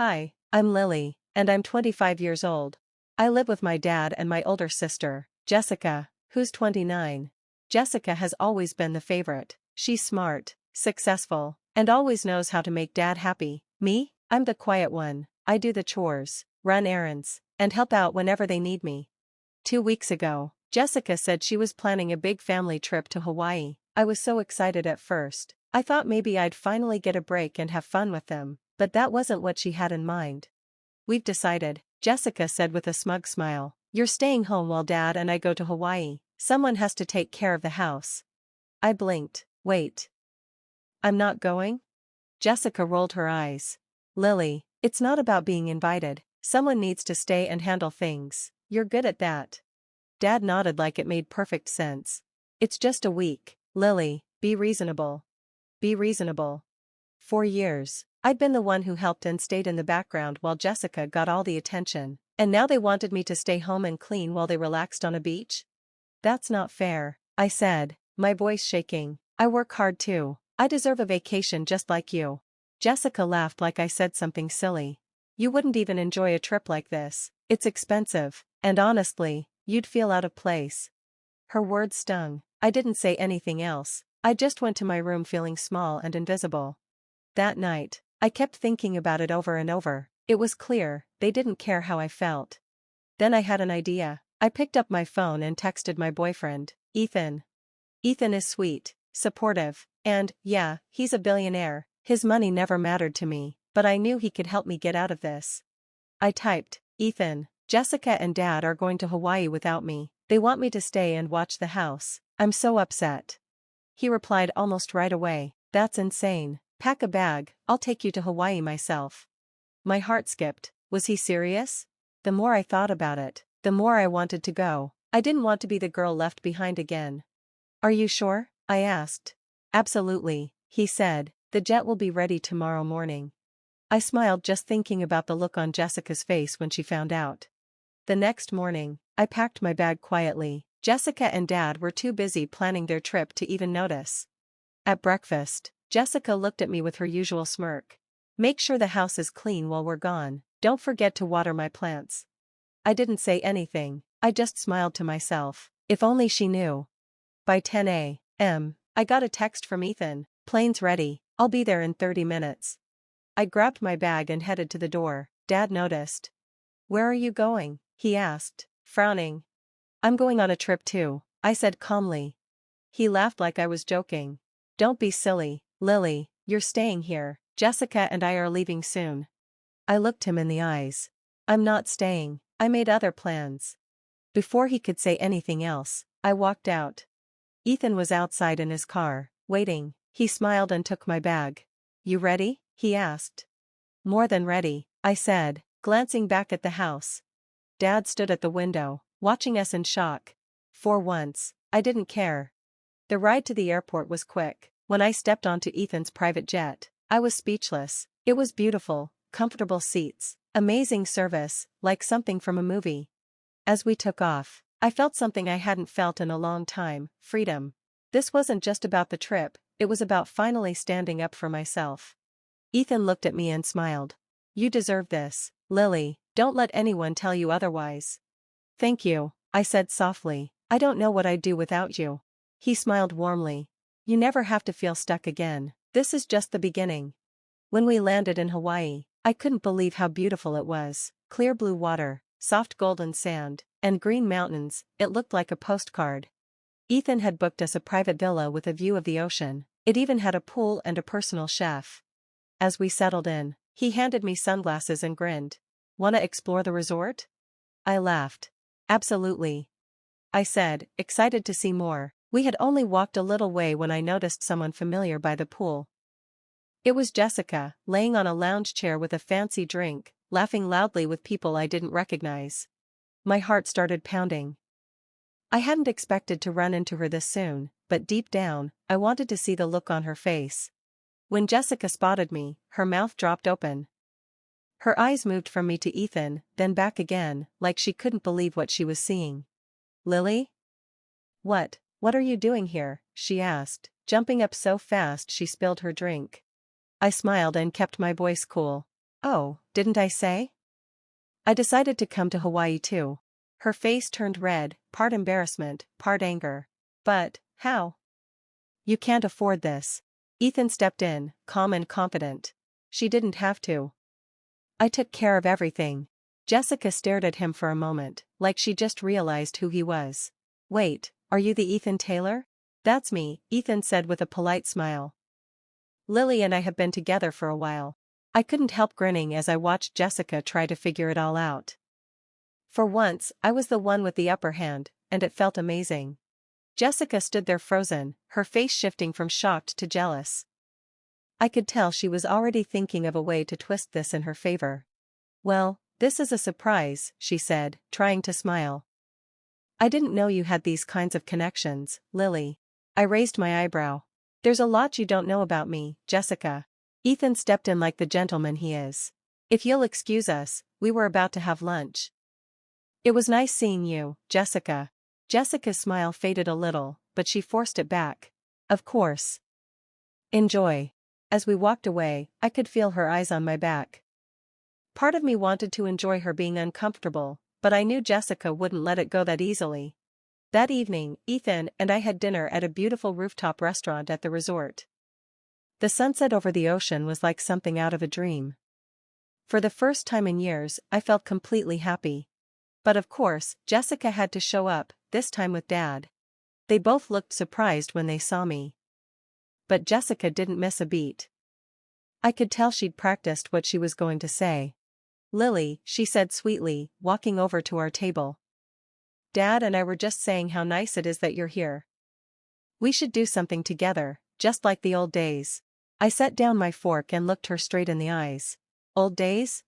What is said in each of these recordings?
Hi, I'm Lily, and I'm 25 years old. I live with my dad and my older sister, Jessica, who's 29. Jessica has always been the favorite. She's smart, successful, and always knows how to make dad happy. Me? I'm the quiet one. I do the chores, run errands, and help out whenever they need me. 2 weeks ago, Jessica said she was planning a big family trip to Hawaii. I was so excited at first. I thought maybe I'd finally get a break and have fun with them, but that wasn't what she had in mind. We've decided, Jessica said with a smug smile. You're staying home while Dad and I go to Hawaii. Someone has to take care of the house. I blinked. Wait. I'm not going? Jessica rolled her eyes. Lily, it's not about being invited. Someone needs to stay and handle things. You're good at that. Dad nodded like it made perfect sense. It's just a week. Lily, be reasonable. Be reasonable. 4 years, I'd been the one who helped and stayed in the background while Jessica got all the attention, and now they wanted me to stay home and clean while they relaxed on a beach? That's not fair, I said, my voice shaking. I work hard too. I deserve a vacation just like you. Jessica laughed like I said something silly. You wouldn't even enjoy a trip like this. It's expensive, and honestly, you'd feel out of place. Her words stung. I didn't say anything else. I just went to my room feeling small and invisible. That night, I kept thinking about it over and over. It was clear, they didn't care how I felt. Then I had an idea. I picked up my phone and texted my boyfriend, Ethan. Ethan is sweet, supportive, and, yeah, he's a billionaire. His money never mattered to me, but I knew he could help me get out of this. I typed, Ethan, Jessica and Dad are going to Hawaii without me. They want me to stay and watch the house. I'm so upset. He replied almost right away, that's insane. Pack a bag, I'll take you to Hawaii myself. My heart skipped. Was he serious? The more I thought about it, the more I wanted to go. I didn't want to be the girl left behind again. Are you sure? I asked. Absolutely, he said. The jet will be ready tomorrow morning. I smiled just thinking about the look on Jessica's face when she found out. The next morning, I packed my bag quietly. Jessica and Dad were too busy planning their trip to even notice. At breakfast, Jessica looked at me with her usual smirk. Make sure the house is clean while we're gone. Don't forget to water my plants. I didn't say anything. I just smiled to myself. If only she knew. By 10 a.m., I got a text from Ethan. Plane's ready. I'll be there in 30 minutes. I grabbed my bag and headed to the door. Dad noticed. Where are you going? He asked, frowning. I'm going on a trip too, I said calmly. He laughed like I was joking. Don't be silly, Lily, you're staying here. Jessica and I are leaving soon. I looked him in the eyes. I'm not staying. I made other plans. Before he could say anything else, I walked out. Ethan was outside in his car, waiting. He smiled and took my bag. You ready? He asked. More than ready, I said, glancing back at the house. Dad stood at the window, watching us in shock. For once, I didn't care. The ride to the airport was quick. When I stepped onto Ethan's private jet, I was speechless. It was beautiful, comfortable seats, amazing service, like something from a movie. As we took off, I felt something I hadn't felt in a long time, freedom. This wasn't just about the trip, it was about finally standing up for myself. Ethan looked at me and smiled. You deserve this, Lily, don't let anyone tell you otherwise. Thank you, I said softly. I don't know what I'd do without you. He smiled warmly. You never have to feel stuck again. This is just the beginning. When we landed in Hawaii, I couldn't believe how beautiful it was. Clear blue water, soft golden sand, and green mountains. It looked like a postcard. Ethan had booked us a private villa with a view of the ocean. It even had a pool and a personal chef. As we settled in, he handed me sunglasses and grinned. Wanna explore the resort? I laughed. Absolutely. I said, excited to see more. We had only walked a little way when I noticed someone familiar by the pool. It was Jessica, laying on a lounge chair with a fancy drink, laughing loudly with people I didn't recognize. My heart started pounding. I hadn't expected to run into her this soon, but deep down, I wanted to see the look on her face. When Jessica spotted me, her mouth dropped open. Her eyes moved from me to Ethan, then back again, like she couldn't believe what she was seeing. Lily? What are you doing here? She asked, jumping up so fast she spilled her drink. I smiled and kept my voice cool. Oh, didn't I say? I decided to come to Hawaii too. Her face turned red, part embarrassment, part anger. But, how? You can't afford this. Ethan stepped in, calm and confident. She didn't have to. I took care of everything. Jessica stared at him for a moment, like she just realized who he was. Wait, are you the Ethan Taylor? That's me, Ethan said with a polite smile. Lily and I have been together for a while. I couldn't help grinning as I watched Jessica try to figure it all out. For once, I was the one with the upper hand, and it felt amazing. Jessica stood there frozen, her face shifting from shocked to jealous. I could tell she was already thinking of a way to twist this in her favor. Well, this is a surprise, she said, trying to smile. I didn't know you had these kinds of connections, Lily. I raised my eyebrow. There's a lot you don't know about me, Jessica. Ethan stepped in like the gentleman he is. If you'll excuse us, we were about to have lunch. It was nice seeing you, Jessica. Jessica's smile faded a little, but she forced it back. Of course. Enjoy. As we walked away, I could feel her eyes on my back. Part of me wanted to enjoy her being uncomfortable, but I knew Jessica wouldn't let it go that easily. That evening, Ethan and I had dinner at a beautiful rooftop restaurant at the resort. The sunset over the ocean was like something out of a dream. For the first time in years, I felt completely happy. But of course, Jessica had to show up, this time with Dad. They both looked surprised when they saw me. But Jessica didn't miss a beat. I could tell she'd practiced what she was going to say. Lily, she said sweetly, walking over to our table. Dad and I were just saying how nice it is that you're here. We should do something together, just like the old days. I set down my fork and looked her straight in the eyes. Old days?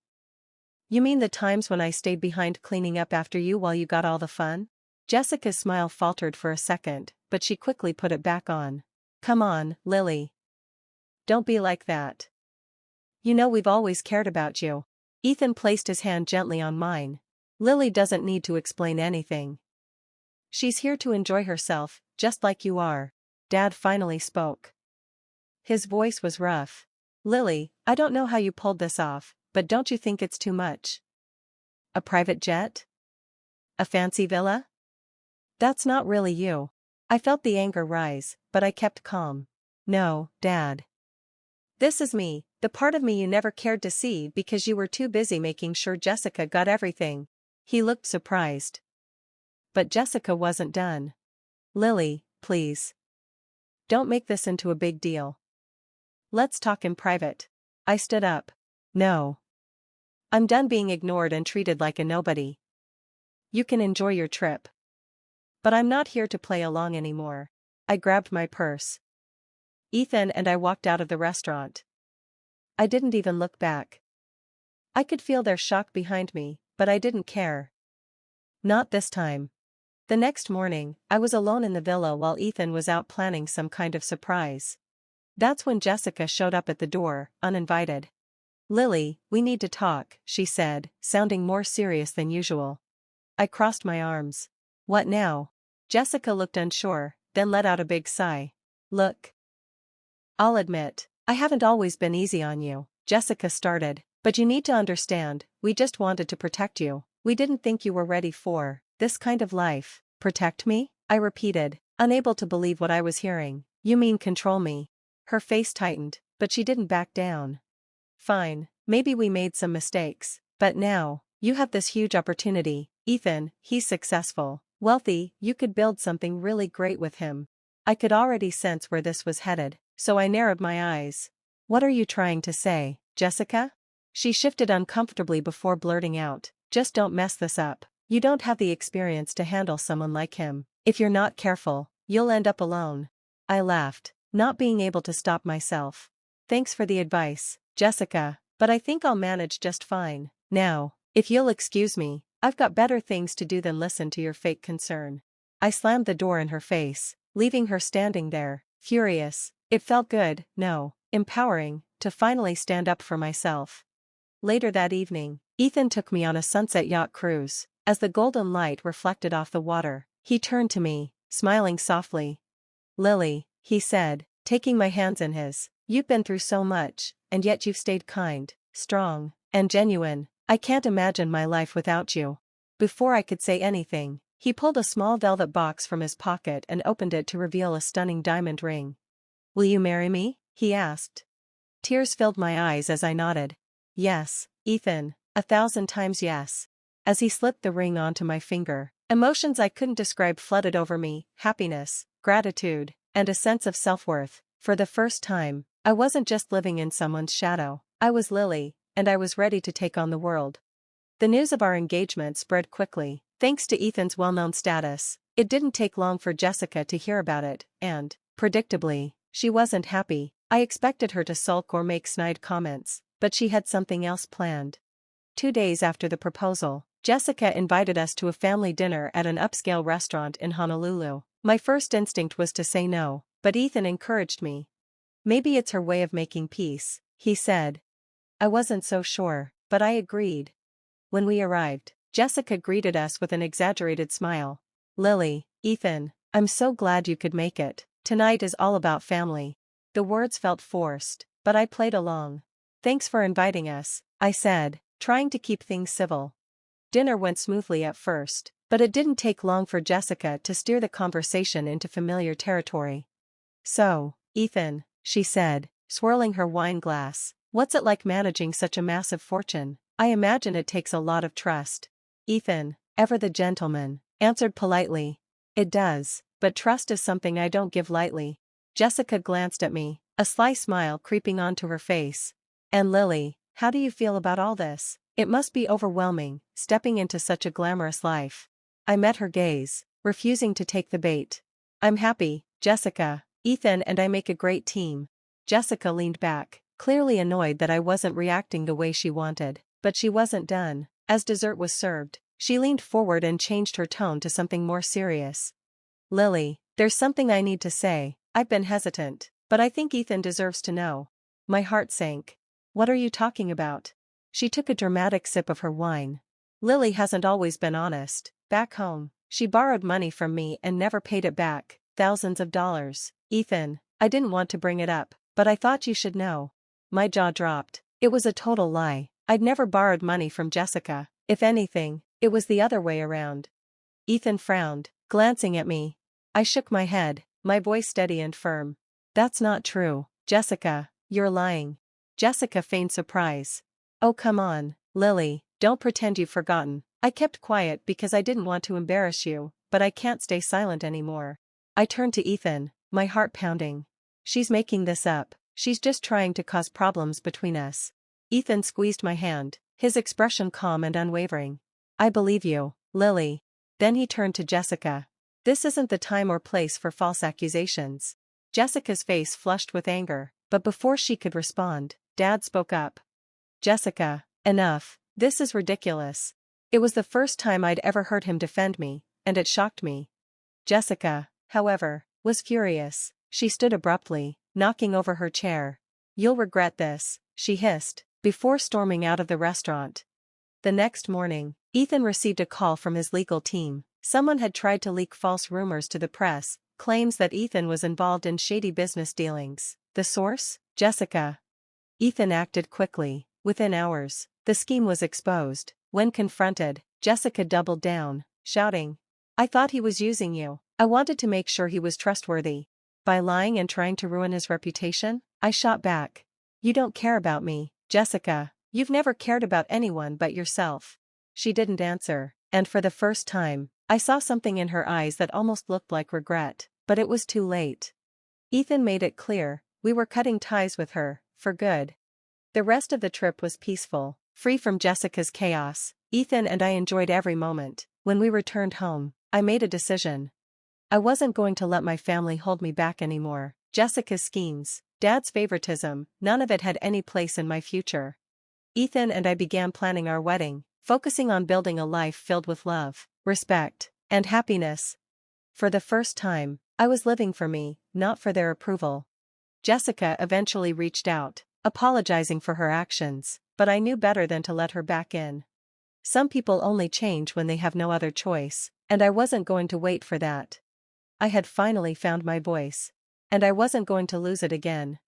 You mean the times when I stayed behind cleaning up after you while you got all the fun? Jessica's smile faltered for a second, but she quickly put it back on. Come on, Lily. Don't be like that. You know we've always cared about you. Ethan placed his hand gently on mine. Lily doesn't need to explain anything. She's here to enjoy herself, just like you are. Dad finally spoke. His voice was rough. Lily, I don't know how you pulled this off, but don't you think it's too much? A private jet? A fancy villa? That's not really you. I felt the anger rise, but I kept calm. No, Dad. This is me, the part of me you never cared to see because you were too busy making sure Jessica got everything. He looked surprised. But Jessica wasn't done. Lily, please. Don't make this into a big deal. Let's talk in private. I stood up. No. I'm done being ignored and treated like a nobody. You can enjoy your trip. But I'm not here to play along anymore. I grabbed my purse. Ethan and I walked out of the restaurant. I didn't even look back. I could feel their shock behind me, but I didn't care. Not this time. The next morning, I was alone in the villa while Ethan was out planning some kind of surprise. That's when Jessica showed up at the door, uninvited. Lily, we need to talk, she said, sounding more serious than usual. I crossed my arms. What now? Jessica looked unsure, then let out a big sigh. Look. I'll admit, I haven't always been easy on you, Jessica started, but you need to understand, we just wanted to protect you. We didn't think you were ready for this kind of life. Protect me? I repeated, unable to believe what I was hearing. You mean control me? Her face tightened, but she didn't back down. Fine, maybe we made some mistakes, but now, you have this huge opportunity. Ethan, he's successful, wealthy, you could build something really great with him. I could already sense where this was headed, so I narrowed my eyes. What are you trying to say, Jessica? She shifted uncomfortably before blurting out, just don't mess this up. You don't have the experience to handle someone like him. If you're not careful, you'll end up alone. I laughed, not being able to stop myself. Thanks for the advice, Jessica, but I think I'll manage just fine. Now, if you'll excuse me, I've got better things to do than listen to your fake concern. I slammed the door in her face, leaving her standing there, furious. It felt good, no, empowering, to finally stand up for myself. Later that evening, Ethan took me on a sunset yacht cruise. As the golden light reflected off the water, he turned to me, smiling softly. Lily, he said, taking my hands in his, you've been through so much, and yet you've stayed kind, strong, and genuine. I can't imagine my life without you. Before I could say anything, he pulled a small velvet box from his pocket and opened it to reveal a stunning diamond ring. Will you marry me? He asked. Tears filled my eyes as I nodded. Yes, Ethan, 1,000 times yes. As he slipped the ring onto my finger, emotions I couldn't describe flooded over me: happiness, gratitude, and a sense of self-worth. For the first time, I wasn't just living in someone's shadow. I was Lily, and I was ready to take on the world. The news of our engagement spread quickly, thanks to Ethan's well-known status. It didn't take long for Jessica to hear about it, and, predictably, she wasn't happy. I expected her to sulk or make snide comments, but she had something else planned. 2 days after the proposal, Jessica invited us to a family dinner at an upscale restaurant in Honolulu. My first instinct was to say no, but Ethan encouraged me. Maybe it's her way of making peace, he said. I wasn't so sure, but I agreed. When we arrived, Jessica greeted us with an exaggerated smile. Lily, Ethan, I'm so glad you could make it. Tonight is all about family. The words felt forced, but I played along. Thanks for inviting us, I said, trying to keep things civil. Dinner went smoothly at first, but it didn't take long for Jessica to steer the conversation into familiar territory. So, Ethan, she said, swirling her wine glass, what's it like managing such a massive fortune? I imagine it takes a lot of trust. Ethan, ever the gentleman, answered politely. It does, but trust is something I don't give lightly. Jessica glanced at me, a sly smile creeping onto her face. And Lily, how do you feel about all this? It must be overwhelming, stepping into such a glamorous life. I met her gaze, refusing to take the bait. I'm happy, Jessica. Ethan and I make a great team. Jessica leaned back, clearly annoyed that I wasn't reacting the way she wanted, but she wasn't done. As dessert was served, she leaned forward and changed her tone to something more serious. Lily, there's something I need to say. I've been hesitant, but I think Ethan deserves to know. My heart sank. What are you talking about? She took a dramatic sip of her wine. Lily hasn't always been honest. Back home, she borrowed money from me and never paid it back, thousands of dollars. Ethan, I didn't want to bring it up, but I thought you should know. My jaw dropped. It was a total lie. I'd never borrowed money from Jessica. If anything, it was the other way around. Ethan frowned, glancing at me. I shook my head, my voice steady and firm. That's not true, Jessica, you're lying. Jessica feigned surprise. Oh come on, Lily, don't pretend you've forgotten. I kept quiet because I didn't want to embarrass you, but I can't stay silent anymore. I turned to Ethan, my heart pounding. She's making this up. She's just trying to cause problems between us. Ethan squeezed my hand, his expression calm and unwavering. I believe you, Lily. Then he turned to Jessica. This isn't the time or place for false accusations. Jessica's face flushed with anger, but before she could respond, Dad spoke up. Jessica, enough, this is ridiculous. It was the first time I'd ever heard him defend me, and it shocked me. Jessica, however, was furious. She stood abruptly, knocking over her chair. You'll regret this, she hissed, before storming out of the restaurant. The next morning, Ethan received a call from his legal team. Someone had tried to leak false rumors to the press, claims that Ethan was involved in shady business dealings. The source? Jessica. Ethan acted quickly. Within hours, the scheme was exposed. When confronted, Jessica doubled down, shouting, I thought he was using you. I wanted to make sure he was trustworthy. By lying and trying to ruin his reputation? I shot back. You don't care about me, Jessica. You've never cared about anyone but yourself. She didn't answer, and for the first time, I saw something in her eyes that almost looked like regret, but it was too late. Ethan made it clear, we were cutting ties with her, for good. The rest of the trip was peaceful, free from Jessica's chaos. Ethan and I enjoyed every moment. When we returned home, I made a decision. I wasn't going to let my family hold me back anymore. Jessica's schemes, Dad's favoritism, none of it had any place in my future. Ethan and I began planning our wedding, focusing on building a life filled with love, respect, and happiness. For the first time, I was living for me, not for their approval. Jessica eventually reached out, apologizing for her actions, but I knew better than to let her back in. Some people only change when they have no other choice, and I wasn't going to wait for that. I had finally found my voice. And I wasn't going to lose it again.